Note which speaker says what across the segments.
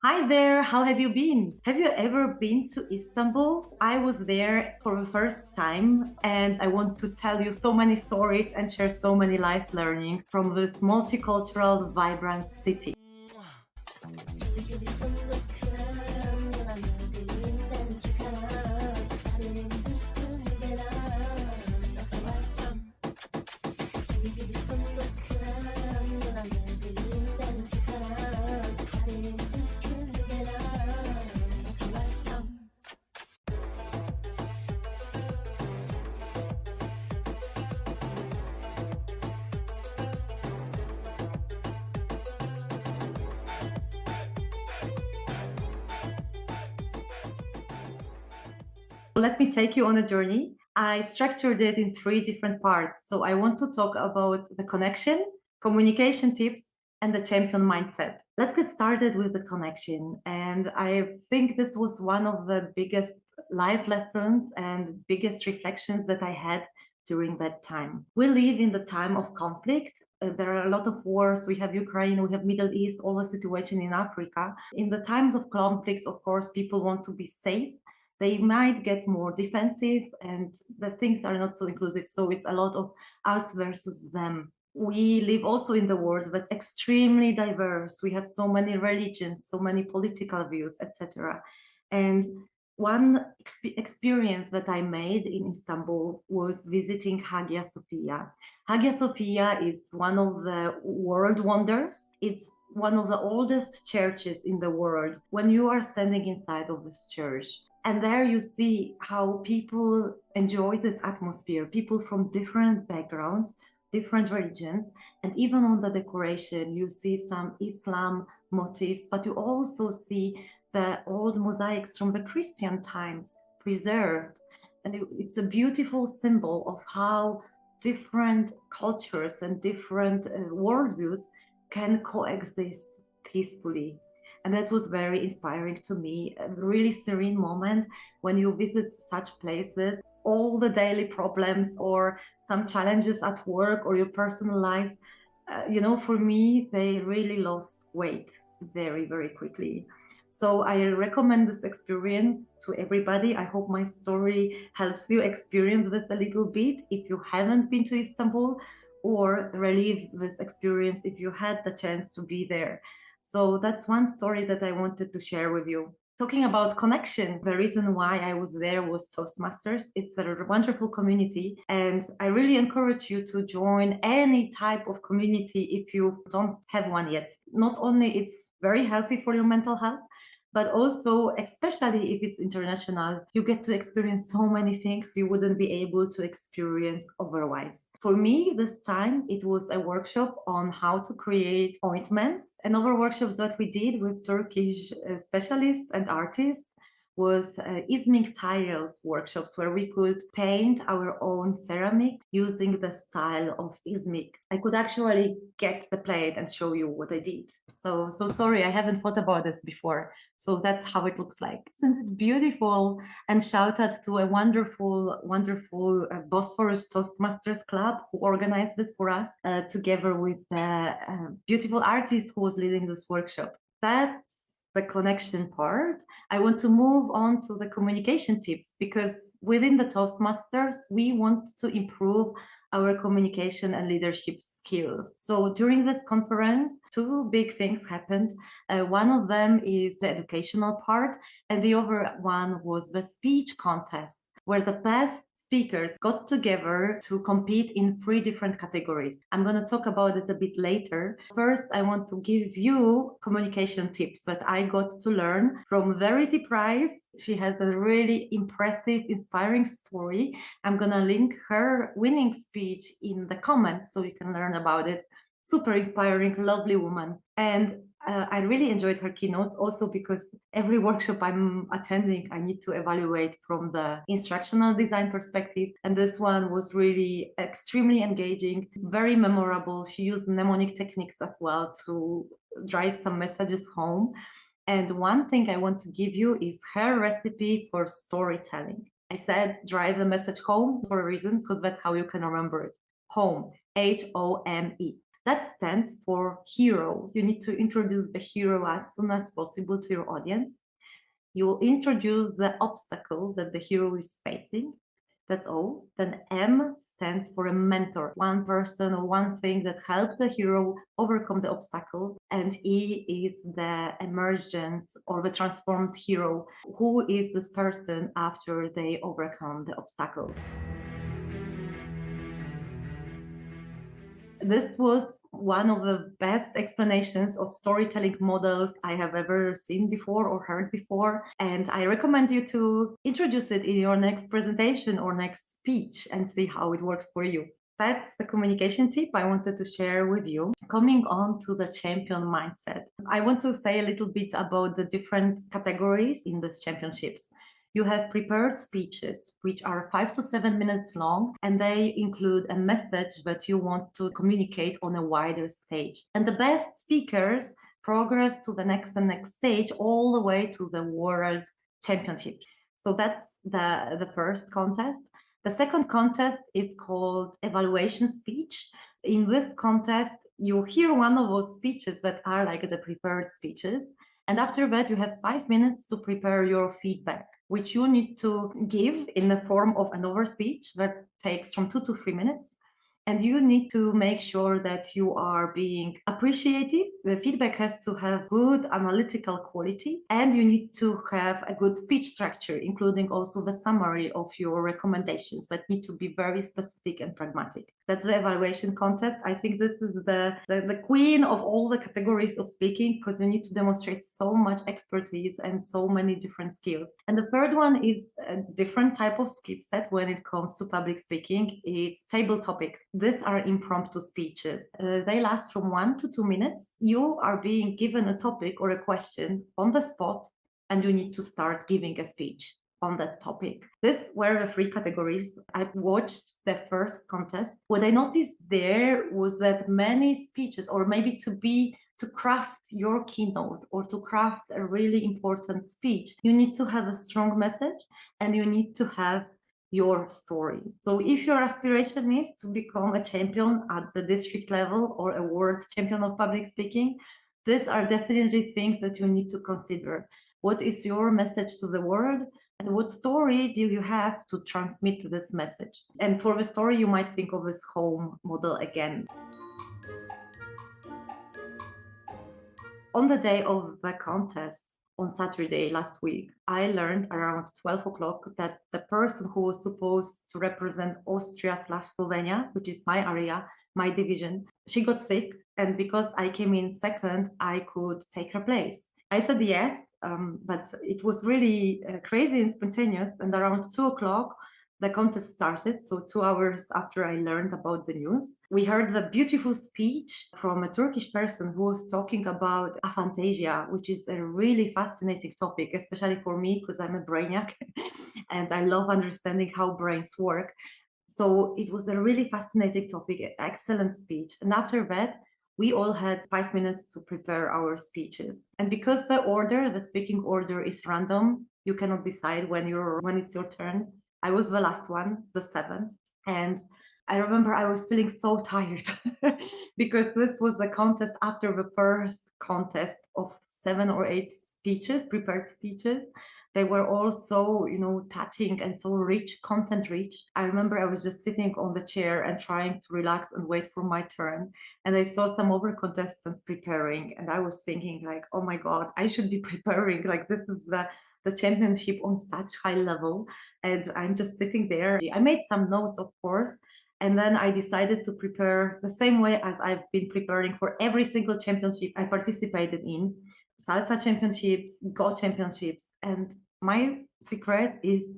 Speaker 1: Hi there, how have you been? Have you ever been to Istanbul? I was there for the first time and I want to tell you so many stories and share so many life learnings from this multicultural, vibrant city. Let me take you on a journey. I structured it in three different parts. So I want to talk about the connection, communication tips, and the champion mindset. Let's get started with the connection. And I think this was one of the biggest life lessons and biggest reflections that I had during that time. We live in the time of conflict. There are a lot of wars. We have Ukraine, we have Middle East, all the situation in Africa. In the times of conflicts, of course, people want to be safe. They might get more defensive and the things are not so inclusive. So it's a lot of us versus them. We live also in the world that's extremely diverse. We have so many religions, so many political views, etc. And one experience that I made in Istanbul was visiting Hagia Sophia. Hagia Sophia is one of the world wonders. It's one of the oldest churches in the world. When you are standing inside of this church, and there you see how people enjoy this atmosphere, people from different backgrounds, different religions, and even on the decoration, you see some Islam motifs, but you also see the old mosaics from the Christian times preserved. And it's a beautiful symbol of how different cultures and different worldviews can coexist peacefully. And that was very inspiring to me. A really serene moment when you visit such places. All the daily problems or some challenges at work or your personal life, for me, they really lost weight very, very quickly. So I recommend this experience to everybody. I hope my story helps you experience this a little bit if you haven't been to Istanbul, or relive this experience if you had the chance to be there. So that's one story that I wanted to share with you. Talking about connection, the reason why I was there was Toastmasters. It's a wonderful community, and I really encourage you to join any type of community if you don't have one yet. Not only it's very healthy for your mental health, but also, especially if it's international, you get to experience so many things you wouldn't be able to experience otherwise. For me, this time it was a workshop on how to create ointments. Another workshops that we did with Turkish specialists and artists was Izmik tiles workshops where we could paint our own ceramic using the style of Izmik. I could actually get the plate and show you what I did. So sorry, I haven't thought about this before. So that's how it looks like. Isn't it beautiful? And shout out to a wonderful, wonderful Bosphorus Toastmasters Club who organized this for us together with the beautiful artist who was leading this workshop. That's the connection part. I want to move on to the communication tips because within the Toastmasters, we want to improve our communication and leadership skills. So during this conference, two big things happened. One of them is the educational part, and the other one was the speech contest, where the best speakers got together to compete in three different categories. I'm going to talk about it a bit later. First, I want to give you communication tips that I got to learn from Verity Price. She has a really impressive, inspiring story. I'm going to link her winning speech in the comments so you can learn about it. Super inspiring, lovely woman. And I really enjoyed her keynotes also because every workshop I'm attending, I need to evaluate from the instructional design perspective. And this one was really extremely engaging, very memorable. She used mnemonic techniques as well to drive some messages home. And one thing I want to give you is her recipe for storytelling. I said drive the message home for a reason, because that's how you can remember it. Home, Home. That stands for hero. You need to introduce the hero as soon as possible to your audience. You will introduce the obstacle that the hero is facing. That's all. Then M stands for a mentor, one person or one thing that helped the hero overcome the obstacle. And E is the emergence or the transformed hero. Who is this person after they overcome the obstacle? This was one of the best explanations of storytelling models I have ever seen before or heard before. And I recommend you to introduce it in your next presentation or next speech and see how it works for you. That's the communication tip I wanted to share with you. Coming on to the champion mindset, I want to say a little bit about the different categories in these championships. You have prepared speeches, which are 5 to 7 minutes long, and they include a message that you want to communicate on a wider stage. And the best speakers progress to the next and next stage, all the way to the World Championship. So that's the first contest. The second contest is called Evaluation Speech. In this contest, you hear one of those speeches that are like the prepared speeches. And after that, you have 5 minutes to prepare your feedback, which you need to give in the form of another speech that takes from 2 to 3 minutes. And you need to make sure that you are being appreciative. The feedback has to have good analytical quality, and you need to have a good speech structure, including also the summary of your recommendations that need to be very specific and pragmatic. That's the evaluation contest. I think this is the queen of all the categories of speaking, because you need to demonstrate so much expertise and so many different skills. And the third one is a different type of skill set when it comes to public speaking. It's table topics. These are impromptu speeches. They last from 1 to 2 minutes. You are being given a topic or a question on the spot, and you need to start giving a speech on that topic. These were the 3 categories. I watched the first contest. What I noticed there was that many speeches, or maybe to craft your keynote or to craft a really important speech, you need to have a strong message and you need to have your story. So if your aspiration is to become a champion at the district level or a world champion of public speaking, these are definitely things that you need to consider. What is your message to the world? And what story do you have to transmit this message? And for the story, you might think of this home model again. On the day of the contest, on Saturday last week, I learned around 12 o'clock that the person who was supposed to represent Austria/Slovenia, which is my area, my division, she got sick. And because I came in second, I could take her place. I said yes, but it was really crazy and spontaneous. And around 2 o'clock, the contest started. So 2 hours after I learned about the news, we heard the beautiful speech from a Turkish person who was talking about aphantasia, which is a really fascinating topic, especially for me, because I'm a brainiac and I love understanding how brains work. So it was a really fascinating topic, excellent speech. And after that, we all had 5 minutes to prepare our speeches. And because the speaking order is random, you cannot decide when it's your turn. I was the last one, the 7th. And I remember I was feeling so tired because this was the contest after the first contest of 7 or 8 speeches, prepared speeches. They were all so, touching and so rich, content rich. I remember I was just sitting on the chair and trying to relax and wait for my turn. And I saw some other contestants preparing, and I was thinking like, oh my God, I should be preparing. Like this is the championship on such high level. And I'm just sitting there. I made some notes, of course. And then I decided to prepare the same way as I've been preparing for every single championship I participated in. Salsa championships, Go championships. And my secret is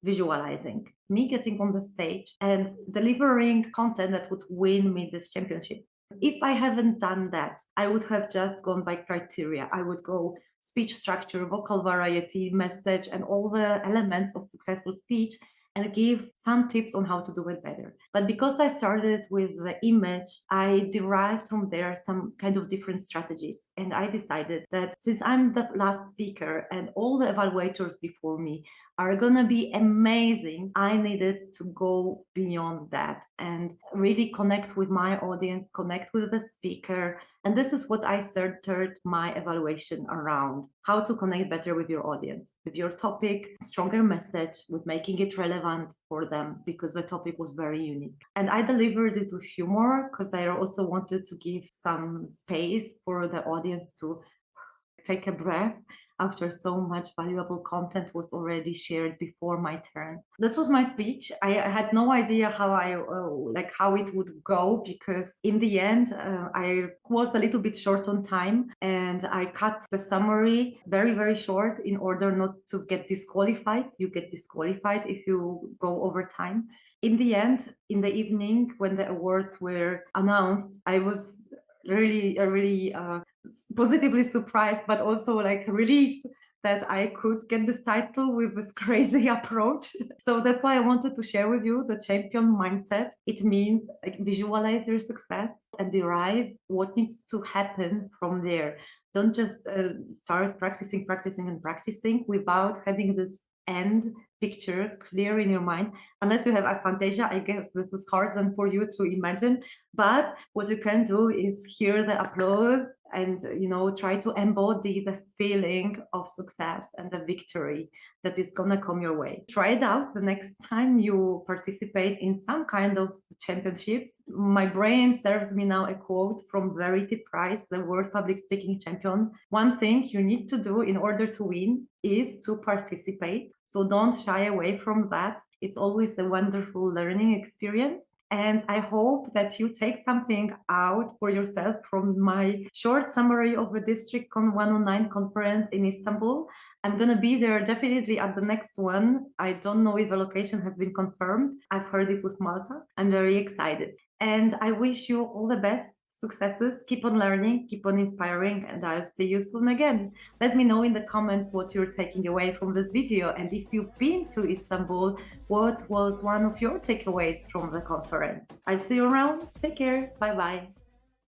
Speaker 1: visualizing me getting on the stage and delivering content that would win me this championship. If I haven't done that, I would have just gone by criteria. I would go speech structure, vocal variety, message, and all the elements of successful speech. and give some tips on how to do it better. But because I started with the image, I derived from there some kind of different strategies. And I decided that since I'm the last speaker and all the evaluators before me are gonna be amazing, I needed to go beyond that and really connect with my audience, connect with the speaker. And this is what I centered my evaluation around: how to connect better with your audience, with your topic, stronger message, with making it relevant for them, because the topic was very unique. And I delivered it with humor because I also wanted to give some space for the audience to take a breath after so much valuable content was already shared before my turn. This was my speech. I had no idea how how it would go, because in the end I was a little bit short on time, and I cut the summary very short in order not to get disqualified. You get disqualified if you go over time. In the end, in the evening, when the awards were announced, I was really positively surprised, but also like relieved that I could get this title with this crazy approach. So that's why I wanted to share with you the champion mindset. It means like visualize your success and derive what needs to happen from there. Don't just start practicing without having this end picture clear in your mind. Unless you have a fantasia, I guess this is hard then for you to imagine. But what you can do is hear the applause and try to embody the feeling of success and the victory that is gonna come your way. Try it out the next time you participate in some kind of championships. My brain serves me now a quote from Verity, the World Public Speaking Champion. One thing you need to do in order to win is to participate. So don't shy away from that. It's always a wonderful learning experience. And I hope that you take something out for yourself from my short summary of the District 109 conference in Istanbul. I'm going to be there definitely at the next one. I don't know if the location has been confirmed. I've heard it was Malta. I'm very excited. And I wish you all the best successes. Keep on learning, keep on inspiring, and I'll see you soon again. Let me know in the comments what you're taking away from this video, and if you've been to Istanbul, what was one of your takeaways from the conference. I'll see you around. Take care. Bye bye.